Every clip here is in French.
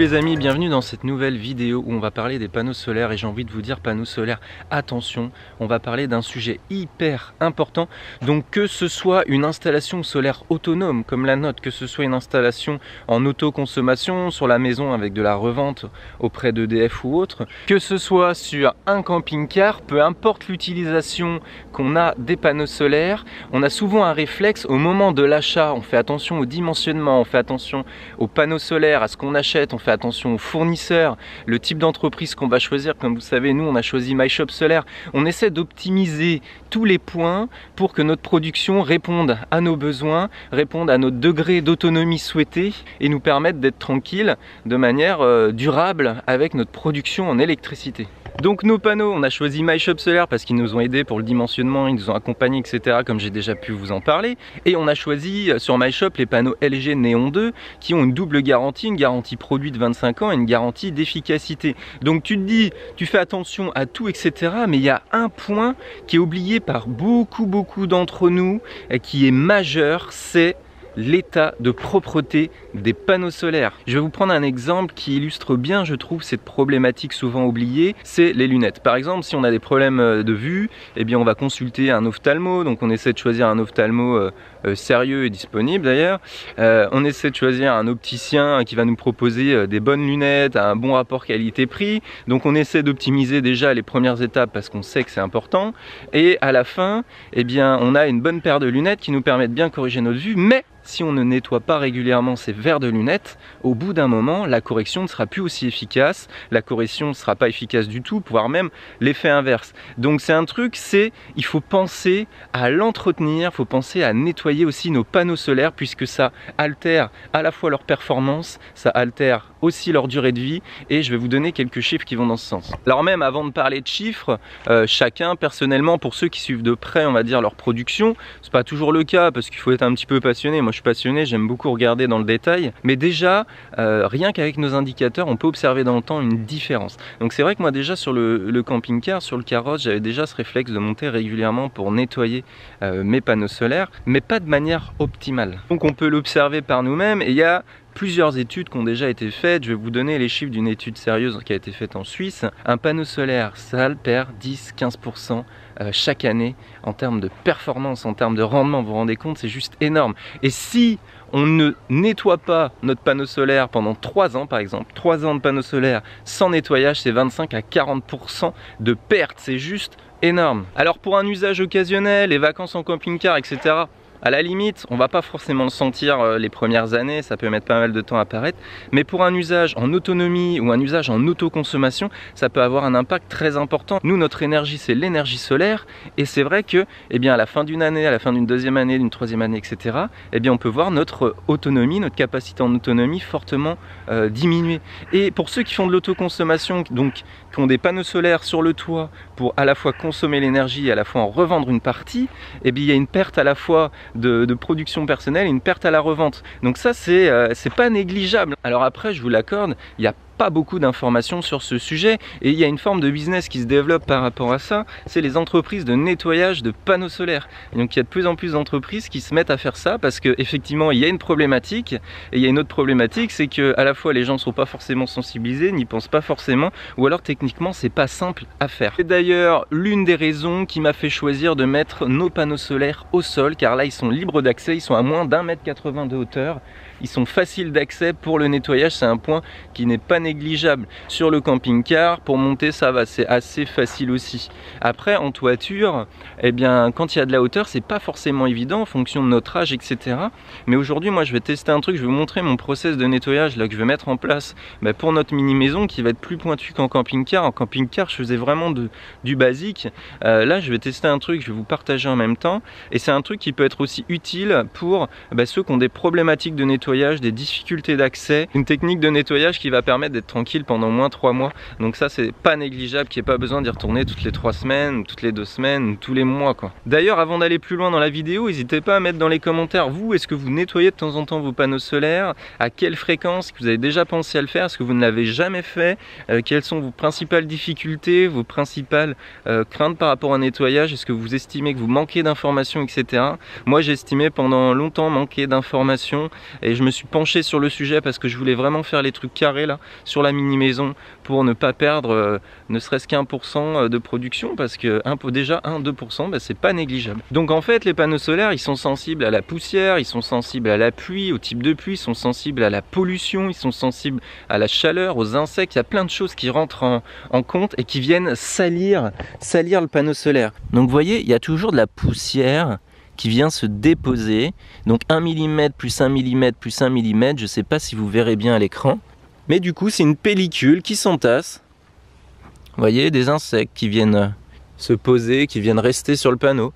les amis, bienvenue dans cette nouvelle vidéo où on va parler des panneaux solaires et j'ai envie de vous dire panneaux solaires, attention, on va parler d'un sujet hyper important. Donc que ce soit une installation solaire autonome comme la nôtre, que ce soit une installation en autoconsommation sur la maison avec de la revente auprès d'EDF ou autre, que ce soit sur un camping-car, peu importe l'utilisation qu'on a des panneaux solaires, on a souvent un réflexe au moment de l'achat, on fait attention au dimensionnement, on fait attention aux panneaux solaires, à ce qu'on achète, on fait attention aux fournisseurs, le type d'entreprise qu'on va choisir. Comme vous savez, nous on a choisi MyShop Solaire. On essaie d'optimiser tous les points pour que notre production réponde à nos besoins, réponde à notre degré d'autonomie souhaité et nous permette d'être tranquille de manière durable avec notre production en électricité. Donc nos panneaux, on a choisi MyShop Solaire parce qu'ils nous ont aidés pour le dimensionnement, ils nous ont accompagnés, etc. comme j'ai déjà pu vous en parler. Et on a choisi sur MyShop les panneaux LG Néon 2 qui ont une double garantie, une garantie produit de 25 ans et une garantie d'efficacité. Donc tu te dis, tu fais attention à tout, etc. Mais il y a un point qui est oublié par beaucoup d'entre nous et qui est majeur, c'est l'état de propreté des panneaux solaires. Je vais vous prendre un exemple qui illustre bien, je trouve, cette problématique souvent oubliée, c'est les lunettes. Par exemple, si on a des problèmes de vue, eh bien on va consulter un ophtalmo, donc on essaie de choisir un ophtalmo sérieux et disponible d'ailleurs. On essaie de choisir un opticien qui va nous proposer des bonnes lunettes, à un bon rapport qualité-prix. Donc on essaie d'optimiser déjà les premières étapes parce qu'on sait que c'est important. Et à la fin, eh bien on a une bonne paire de lunettes qui nous permettent de bien corriger notre vue, mais si on ne nettoie pas régulièrement ces verres de lunettes, au bout d'un moment, la correction ne sera plus aussi efficace, la correction ne sera pas efficace du tout, voire même l'effet inverse. Donc c'est un truc, il faut penser à l'entretenir, il faut penser à nettoyer aussi nos panneaux solaires puisque ça altère à la fois leur performance, ça altère aussi leur durée de vie et je vais vous donner quelques chiffres qui vont dans ce sens. Alors même avant de parler de chiffres, chacun personnellement, pour ceux qui suivent de près on va dire leur production, c'est pas toujours le cas parce qu'il faut être un petit peu passionné. Moi je suis passionné, j'aime beaucoup regarder dans le détail, mais déjà rien qu'avec nos indicateurs on peut observer dans le temps une différence. Donc c'est vrai que moi déjà sur le camping-car, sur le carrosse, j'avais déjà ce réflexe de monter régulièrement pour nettoyer mes panneaux solaires, mais pas de manière optimale. Donc on peut l'observer par nous-mêmes et il y a plusieurs études qui ont déjà été faites. Je vais vous donner les chiffres d'une étude sérieuse qui a été faite en Suisse. Un panneau solaire sale perd 10-15% chaque année en termes de performance, en termes de rendement. Vous vous rendez compte, c'est juste énorme. Et si on ne nettoie pas notre panneau solaire pendant 3 ans par exemple, 3 ans de panneau solaire sans nettoyage, c'est 25 à 40% de perte. C'est juste énorme. Alors pour un usage occasionnel, les vacances en camping-car, etc., à la limite, on va pas forcément le sentir les premières années, ça peut mettre pas mal de temps à apparaître, mais pour un usage en autonomie ou un usage en autoconsommation, ça peut avoir un impact très important. Nous, notre énergie, c'est l'énergie solaire, et c'est vrai que, eh bien, à la fin d'une année, à la fin d'une deuxième année, d'une troisième année, etc., eh bien, on peut voir notre autonomie, notre capacité en autonomie fortement diminuer. Et pour ceux qui font de l'autoconsommation, donc qui ont des panneaux solaires sur le toit pour à la fois consommer l'énergie et à la fois en revendre une partie, eh bien, il y a une perte à la fois de production personnelle et une perte à la revente. Donc ça c'est pas négligeable. Alors après je vous l'accorde, il y a pas beaucoup d'informations sur ce sujet et il y a une forme de business qui se développe par rapport à ça, c'est les entreprises de nettoyage de panneaux solaires. Et donc il y a de plus en plus d'entreprises qui se mettent à faire ça parce que effectivement il y a une problématique et il y a une autre problématique, c'est que à la fois les gens ne sont pas forcément sensibilisés, n'y pensent pas forcément, ou alors techniquement c'est pas simple à faire. C'est d'ailleurs l'une des raisons qui m'a fait choisir de mettre nos panneaux solaires au sol, car là ils sont libres d'accès, ils sont à moins d'1,80 m de hauteur. Ils sont faciles d'accès pour le nettoyage, c'est un point qui n'est pas négligeable. Sur le camping-car, pour monter ça va, c'est assez facile aussi. Après en toiture, eh bien quand il y a de la hauteur, c'est pas forcément évident en fonction de notre âge, etc. Mais aujourd'hui moi je vais tester un truc, je vais vous montrer mon process de nettoyage là que je vais mettre en place pour notre mini maison qui va être plus pointu qu'en camping-car. En camping-car je faisais vraiment du basique. Là je vais tester un truc, je vais vous partager en même temps. Et c'est un truc qui peut être aussi utile pour ceux qui ont des problématiques de nettoyage, des difficultés d'accès, une technique de nettoyage qui va permettre d'être tranquille pendant au moins 3 mois. Donc ça c'est pas négligeable, qu'il n'y ait pas besoin d'y retourner toutes les 3 semaines, toutes les 2 semaines, ou tous les mois quoi. D'ailleurs avant d'aller plus loin dans la vidéo, n'hésitez pas à mettre dans les commentaires, vous, est-ce que vous nettoyez de temps en temps vos panneaux solaires? À quelle fréquence? Que vous avez déjà pensé à le faire? Est-ce que vous ne l'avez jamais fait? Quelles sont vos principales difficultés, vos principales craintes par rapport au nettoyage? Est-ce que vous estimez que vous manquez d'informations, etc. Moi j'ai estimé pendant longtemps manquer d'informations et et je me suis penché sur le sujet parce que je voulais vraiment faire les trucs carrés là sur la mini maison pour ne pas perdre ne serait-ce qu'1% de production, parce que déjà 1-2% bah, c'est pas négligeable. Donc en fait les panneaux solaires ils sont sensibles à la poussière, ils sont sensibles à la pluie, au type de pluie, ils sont sensibles à la pollution, ils sont sensibles à la chaleur, aux insectes, il y a plein de choses qui rentrent en compte et qui viennent salir le panneau solaire. Donc vous voyez, il y a toujours de la poussière qui vient se déposer, donc 1 mm plus 1 mm plus 1 mm, je ne sais pas si vous verrez bien à l'écran, mais du coup c'est une pellicule qui s'entasse. Vous voyez, des insectes qui viennent se poser, qui viennent rester sur le panneau.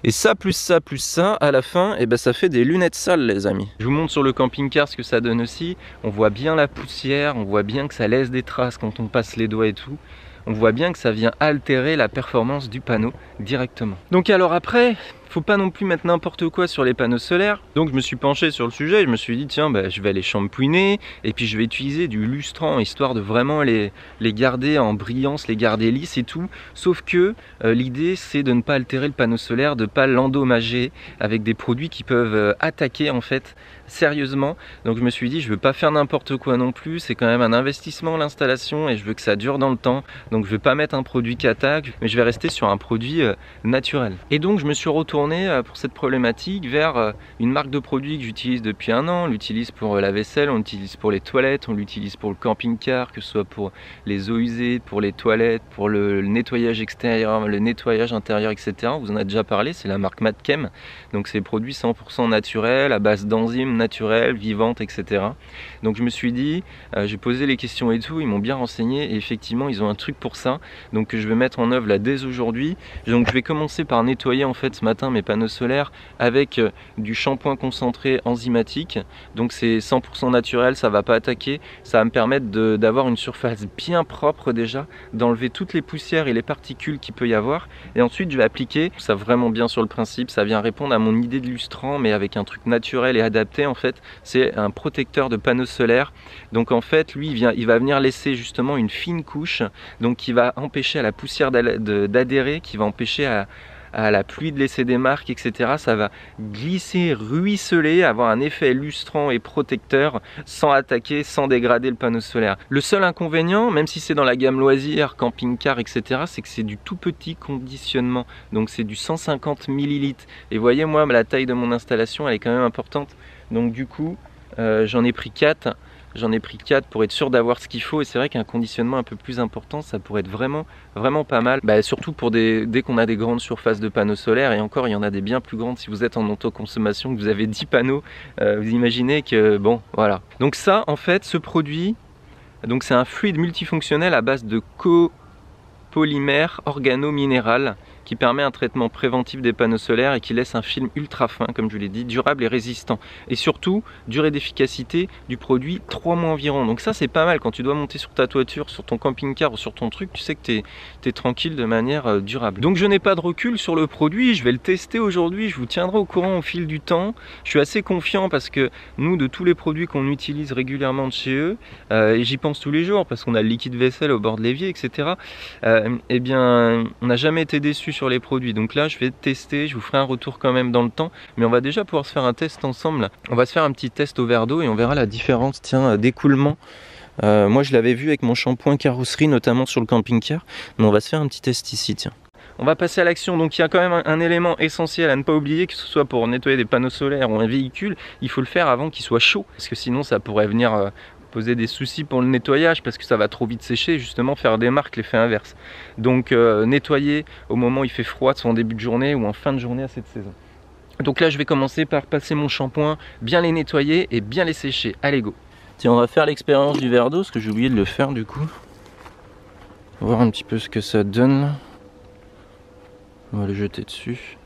Et ça, à la fin, eh ben, ça fait des lunettes sales les amis. Je vous montre sur le camping-car ce que ça donne aussi. On voit bien la poussière, on voit bien que ça laisse des traces quand on passe les doigts et tout. On voit bien que ça vient altérer la performance du panneau directement. Donc alors après, faut pas non plus mettre n'importe quoi sur les panneaux solaires. Donc je me suis penché sur le sujet, je me suis dit tiens bah, je vais les shampouiner et puis je vais utiliser du lustrant histoire de vraiment les garder en brillance, les garder lisses et tout. Sauf que l'idée c'est de ne pas altérer le panneau solaire, de ne pas l'endommager avec des produits qui peuvent attaquer en fait sérieusement. Donc je me suis dit je veux pas faire n'importe quoi non plus, c'est quand même un investissement l'installation et je veux que ça dure dans le temps. Donc je vais pas mettre un produit qui attaque, mais je vais rester sur un produit naturel. Et donc je me suis retourné pour cette problématique vers une marque de produit que j'utilise depuis 1 an. On l'utilise pour la vaisselle, on l'utilise pour les toilettes, on l'utilise pour le camping-car, que ce soit pour les eaux usées, pour les toilettes, pour le nettoyage extérieur, le nettoyage intérieur, etc. On vous en a déjà parlé, c'est la marque Madchem. Donc c'est des produits 100% naturels, à base d'enzymes naturelles, vivantes, etc. Donc je me suis dit, j'ai posé les questions et tout, ils m'ont bien renseigné et effectivement ils ont un truc pour ça. Donc je vais mettre en œuvre là dès aujourd'hui. Donc je vais commencer par nettoyer en fait ce matin mes panneaux solaires avec du shampoing concentré enzymatique. Donc c'est 100% naturel, ça va pas attaquer, ça va me permettre d'avoir une surface bien propre déjà, d'enlever toutes les poussières et les particules qu'il peut y avoir. Et ensuite je vais appliquer ça vraiment bien sur le principe, ça vient répondre à mon idée de lustrant mais avec un truc naturel et adapté en fait. C'est un protecteur de panneaux solaires. Donc en fait lui il va venir laisser justement une fine couche, donc qui va empêcher à la poussière d'adhérer, qui va empêcher à la pluie de laisser des marques, etc. Ça va glisser, ruisseler, avoir un effet lustrant et protecteur sans attaquer, sans dégrader le panneau solaire. Le seul inconvénient, même si c'est dans la gamme loisirs, camping-car, etc., c'est que c'est du tout petit conditionnement. Donc c'est du 150 ml. Et vous voyez, moi, la taille de mon installation, elle est quand même importante. Donc du coup, j'en ai pris 4. J'en ai pris 4 pour être sûr d'avoir ce qu'il faut, et c'est vrai qu'un conditionnement un peu plus important ça pourrait être vraiment pas mal, surtout pour dès qu'on a des grandes surfaces de panneaux solaires, et encore il y en a des bien plus grandes. Si vous êtes en autoconsommation, que vous avez 10 panneaux, vous imaginez que bon voilà. Donc ça en fait, ce produit, donc c'est un fluide multifonctionnel à base de copolymère organo-minéral qui permet un traitement préventif des panneaux solaires et qui laisse un film ultra fin, comme je l'ai dit, durable et résistant. Et surtout, durée d'efficacité du produit 3 mois environ. Donc ça c'est pas mal quand tu dois monter sur ta toiture, sur ton camping-car ou sur ton truc, tu sais que tu es tranquille de manière durable. Donc je n'ai pas de recul sur le produit, je vais le tester aujourd'hui, je vous tiendrai au courant au fil du temps. Je suis assez confiant parce que nous, de tous les produits qu'on utilise régulièrement de chez eux, et j'y pense tous les jours parce qu'on a le liquide vaisselle au bord de l'évier, etc. Eh bien, on n'a jamais été déçus sur les produits. Donc là je vais tester, je vous ferai un retour quand même dans le temps, mais on va déjà pouvoir se faire un test ensemble. On va se faire un petit test au verre d'eau et on verra la différence, tiens, d'écoulement. Moi je l'avais vu avec mon shampoing carrosserie, notamment sur le camping-car, mais on va se faire un petit test ici, tiens. On va passer à l'action. Donc il y a quand même un élément essentiel à ne pas oublier, que ce soit pour nettoyer des panneaux solaires ou un véhicule, il faut le faire avant qu'il soit chaud, parce que sinon ça pourrait venir poser des soucis pour le nettoyage, parce que ça va trop vite sécher, justement faire des marques, l'effet inverse. Donc nettoyer au moment où il fait froid, soit en début de journée ou en fin de journée à cette saison. Donc là je vais commencer par passer mon shampoing, bien les nettoyer et bien les sécher. Allez go. Tiens, on va faire l'expérience du verre d'eau, parce que j'ai oublié de le faire du coup. Voir un petit peu ce que ça donne. On va le jeter dessus.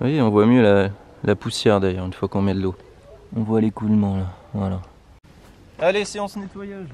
Vous voyez, on voit mieux la poussière d'ailleurs une fois qu'on met de l'eau. On voit l'écoulement là, voilà. Allez, séance nettoyage.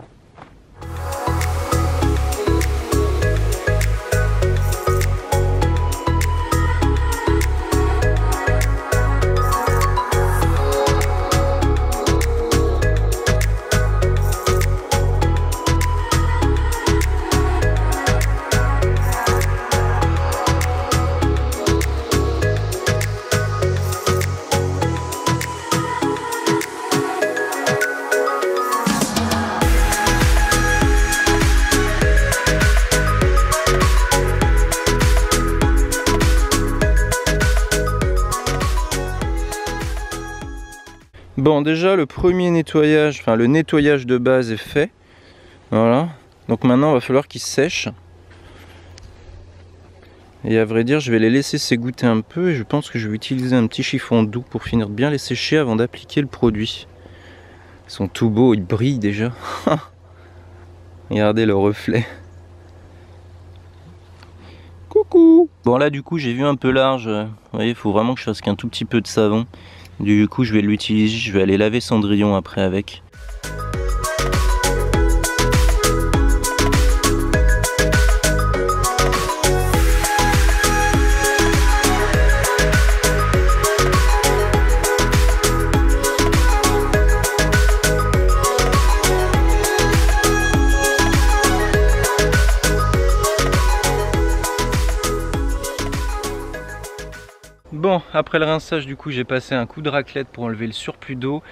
Bon, déjà le premier nettoyage, enfin le nettoyage de base est fait. Voilà. Donc maintenant il va falloir qu'ils sèchent. Et à vrai dire, je vais les laisser s'égoutter un peu et je pense que je vais utiliser un petit chiffon doux pour finir de bien les sécher avant d'appliquer le produit. Ils sont tout beaux, ils brillent déjà. Regardez le reflet. Coucou. Bon là du coup j'ai vu un peu large. Vous voyez, il faut vraiment que je fasse qu'un tout petit peu de savon. Du coup je vais l'utiliser, je vais aller laver Cendrillon après avec. Bon, après le rinçage, du coup, j'ai passé un coup de raclette pour enlever le surplus d'eau.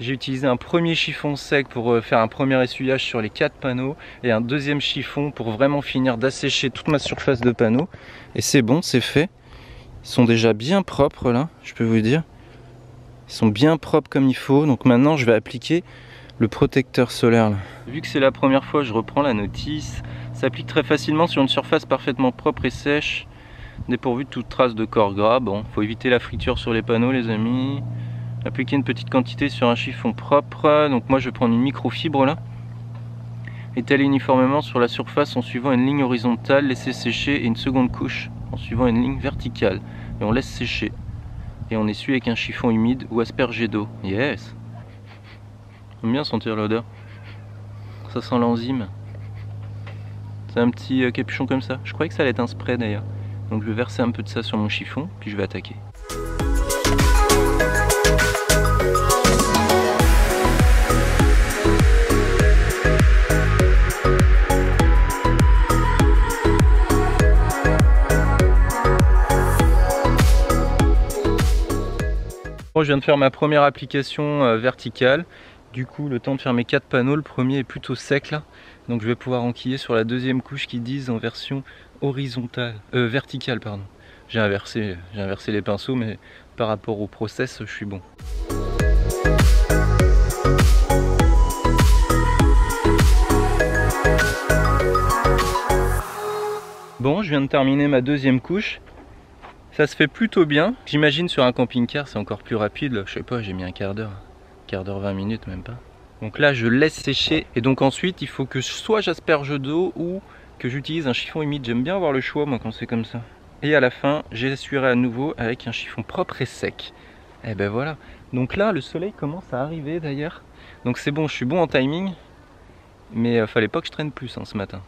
J'ai utilisé un premier chiffon sec pour faire un premier essuyage sur les 4 panneaux et un deuxième chiffon pour vraiment finir d'assécher toute ma surface de panneaux. Et c'est bon, c'est fait. Ils sont déjà bien propres là, je peux vous dire. Ils sont bien propres comme il faut. Donc maintenant, je vais appliquer le protecteur solaire là. Vu que c'est la première fois, je reprends la notice. Ça s'applique très facilement sur une surface parfaitement propre et sèche, dépourvu de toute trace de corps gras. Bon, faut éviter la friture sur les panneaux les amis. Appliquer une petite quantité sur un chiffon propre. Donc moi je vais prendre une microfibre là. Étaler uniformément sur la surface en suivant une ligne horizontale, laisser sécher et une seconde couche en suivant une ligne verticale. Et on laisse sécher. Et on essuie avec un chiffon humide ou aspergé d'eau. Yes. J'aime bien sentir l'odeur. Ça sent l'enzyme. C'est un petit capuchon comme ça. Je croyais que ça allait être un spray d'ailleurs. Donc je vais verser un peu de ça sur mon chiffon, puis je vais attaquer. Bon, je viens de faire ma première application verticale. Du coup, le temps de faire mes 4 panneaux, le premier est plutôt sec là. Donc je vais pouvoir enquiller sur la deuxième couche qui disent en version horizontale, verticale pardon. J'ai inversé les pinceaux, mais par rapport au process, je suis bon. Bon, je viens de terminer ma deuxième couche. Ça se fait plutôt bien. J'imagine sur un camping-car, c'est encore plus rapide. Je sais pas, j'ai mis un quart d'heure, 20 minutes même pas. Donc là, je laisse sécher. Et donc ensuite, il faut que soit j'asperge d'eau ou que j'utilise un chiffon humide. J'aime bien avoir le choix moi quand c'est comme ça. Et à la fin, j'essuierai à nouveau avec un chiffon propre et sec. Et ben voilà. Donc là, le soleil commence à arriver d'ailleurs. Donc c'est bon, je suis bon en timing. Mais fallait pas que je traîne plus ce matin.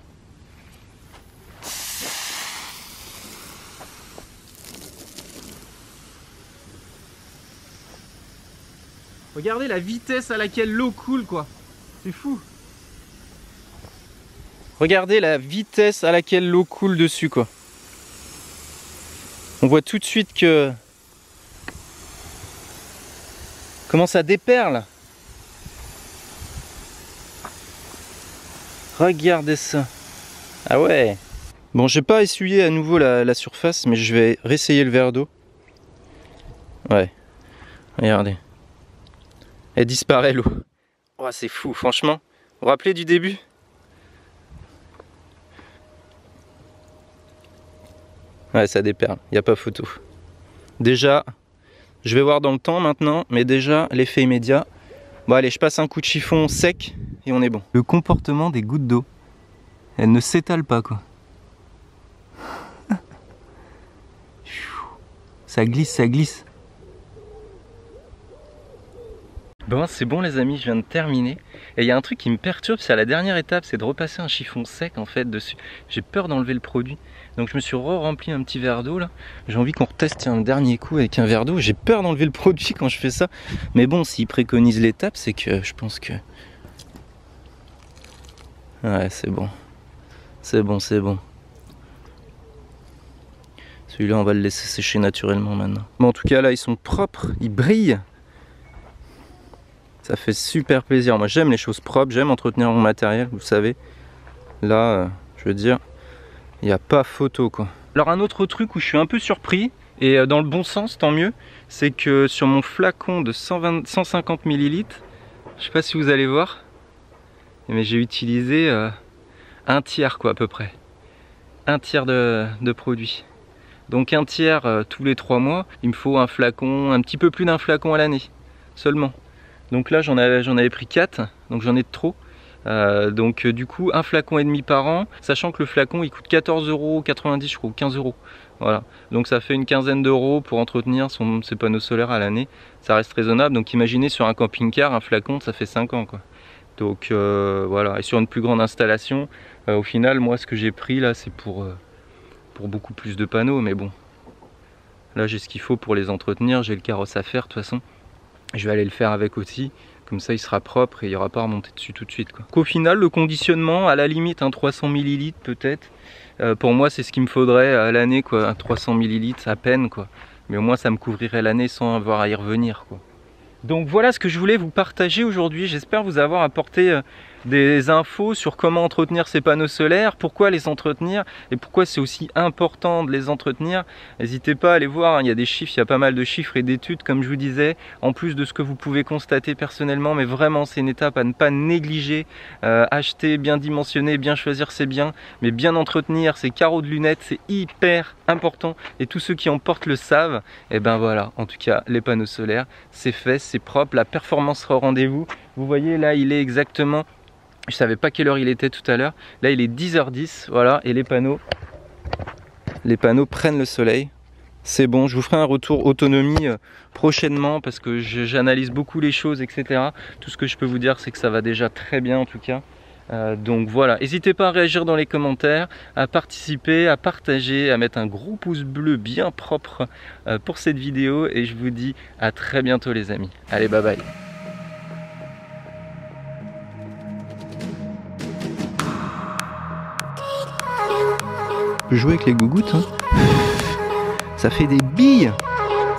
Regardez la vitesse à laquelle l'eau coule quoi. C'est fou. Regardez la vitesse à laquelle l'eau coule dessus quoi. On voit tout de suite que... Comment ça déperle. Regardez ça. Ah ouais. Bon, j'ai pas essuyé à nouveau la surface, mais je vais réessayer le verre d'eau. Ouais. Regardez. Elle disparaît l'eau. Oh, c'est fou, franchement. Vous vous rappelez du début? Ouais, ça déperle, il n'y a pas photo. Déjà, je vais voir dans le temps maintenant, mais déjà, l'effet immédiat. Bon allez, je passe un coup de chiffon sec et on est bon. Le comportement des gouttes d'eau. Elles ne s'étalent pas quoi. Ça glisse, ça glisse. Bon, c'est bon les amis, je viens de terminer. Et il y a un truc qui me perturbe, c'est à la dernière étape, c'est de repasser un chiffon sec en fait dessus. J'ai peur d'enlever le produit. Donc je me suis rempli un petit verre d'eau là. J'ai envie qu'on reteste un dernier coup avec un verre d'eau. J'ai peur d'enlever le produit quand je fais ça. Mais bon, s'ils préconisent l'étape, c'est que je pense que... Ouais, c'est bon. C'est bon, c'est bon. Celui-là, on va le laisser sécher naturellement maintenant. Bon, en tout cas, là, ils sont propres, ils brillent. Ça fait super plaisir. Moi, j'aime les choses propres, j'aime entretenir mon matériel, vous savez. Là, je veux dire, il n'y a pas photo, quoi. Alors, un autre truc où je suis un peu surpris, Et dans le bon sens, tant mieux, c'est que sur mon flacon de 150 ml, je sais pas si vous allez voir, mais j'ai utilisé un tiers quoi à peu près. Un tiers de produit. Donc un tiers tous les 3 mois, il me faut un flacon, un petit peu plus d'un flacon à l'année seulement. Donc là j'en avais pris 4, donc j'en ai de trop. Donc du coup un flacon et demi par an, sachant que le flacon il coûte 14,90 € je crois, ou 15 €. Voilà, donc ça fait une quinzaine d'euros pour entretenir ses panneaux solaires à l'année. Ça reste raisonnable, donc imaginez sur un camping-car, un flacon ça fait 5 ans quoi. Donc voilà, et sur une plus grande installation, au final moi ce que j'ai pris là c'est pour beaucoup plus de panneaux, mais bon. Là j'ai ce qu'il faut pour les entretenir, j'ai le carrosse à faire de toute façon. Je vais aller le faire avec aussi, comme ça il sera propre et il n'y aura pas à remonter dessus tout de suite quoi. Qu'au final le conditionnement, à la limite un 300 ml peut-être, pour moi c'est ce qu'il me faudrait à l'année quoi, un 300 ml à peine quoi. Mais au moins ça me couvrirait l'année sans avoir à y revenir quoi. Donc voilà ce que je voulais vous partager aujourd'hui, j'espère vous avoir apporté des infos sur comment entretenir ces panneaux solaires, pourquoi les entretenir et pourquoi c'est aussi important de les entretenir. N'hésitez pas à aller voir, hein, il y a des chiffres, il y a pas mal de chiffres et d'études comme je vous disais, en plus de ce que vous pouvez constater personnellement, mais vraiment c'est une étape à ne pas négliger. Acheter, bien dimensionner, bien choisir ses biens, mais bien entretenir ses carreaux de lunettes, c'est hyper important et tous ceux qui en portent le savent. Et ben voilà, en tout cas les panneaux solaires, c'est fait, c'est propre, la performance sera au rendez-vous. Vous voyez là il est exactement, je savais pas quelle heure il était tout à l'heure, là il est 10h10, voilà, et les panneaux prennent le soleil. C'est bon, je vous ferai un retour autonomie prochainement parce que j'analyse beaucoup les choses, etc. Tout ce que je peux vous dire c'est que ça va déjà très bien en tout cas. Donc voilà, n'hésitez pas à réagir dans les commentaires, à participer, à partager, à mettre un gros pouce bleu bien propre pour cette vidéo et je vous dis à très bientôt les amis. Allez, bye bye. Je peux jouer avec les gougouttes, hein. Ça fait des billes.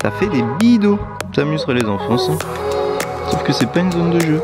Ça fait des billes d'eau. Ça amuserait les enfants, ça. Sauf que c'est pas une zone de jeu.